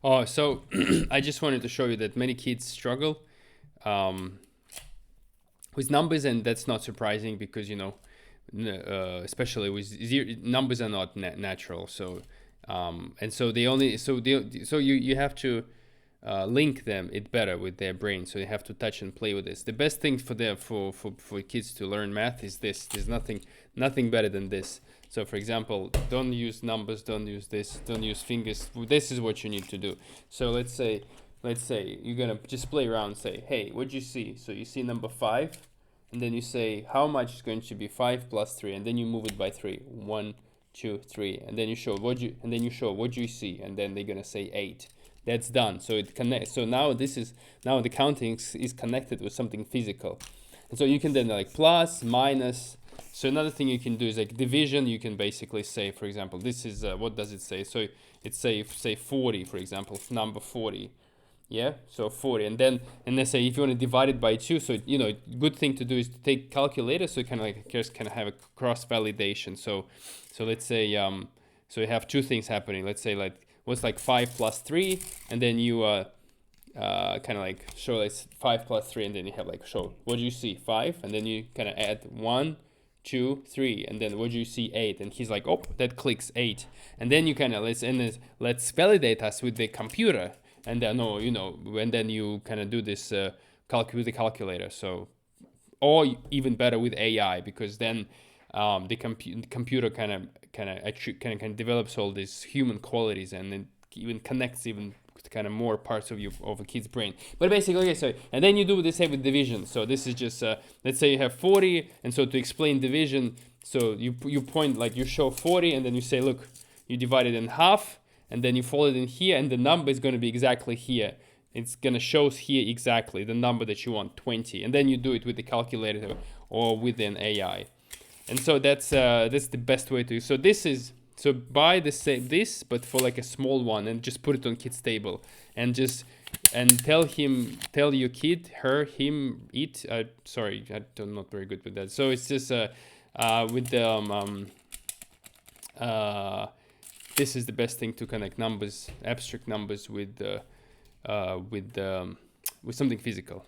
Oh, so I just wanted to show you that many kids struggle um, with numbers, and that's not surprising because especially with numbers are not natural. So and so they only so you have to link them it better with their brain. So you have to touch and play with this. The best thing for them for kids to learn math is this. There's nothing better than this. So for example, don't use numbers, don't use this, don't use fingers. This is what you need to do. So let's say you're gonna just play around and say, hey, what'd you see? So you see number 5, and then you say how much is going to be 5 plus 3, and then you move it by 3. 1, 2, 3, and then you show what do you see, and then they're gonna say 8. That's done. So it connects. So now the counting is connected with something physical, and so you can then like plus, minus. So another thing you can do is like division. You can basically say, for example, this is what does it say? So it say 40, for example, number 40. Yeah, so 40, and then say if you want to divide it by 2, so good thing to do is to take calculator, so you kind of like just kind of have a cross validation. So let's say so you have two things happening. Let's say like what's like 5 plus 3, and then you kind of like show it's 5 plus 3, and then you have like show what do you see 5, and then you kind of add 1, 2, 3, and then what do you see 8, and he's like, oh, that clicks 8, and then you kind of let's validate us with the computer. And then, and then you kind of do this with the calculator. So, or even better with AI, because then the computer kind of develops all these human qualities, and then even connects even kind of more parts of a kid's brain. But basically, okay, so and then you do the same with division. So this is just let's say you have 40, and so to explain division, so you point like you show 40, and then you say, look, you divide it in half. And then you fold it in here, and the number is going to be exactly here. It's going to show here exactly the number that you want, 20. And then you do it with the calculator or with an AI. And so that's the best way to. So buy the same this, but for like a small one, and just put it on kids' table, and tell your kid, her, him, it. Sorry, I'm not very good with that. So it's just with the this is the best thing to connect numbers, abstract numbers, with something physical.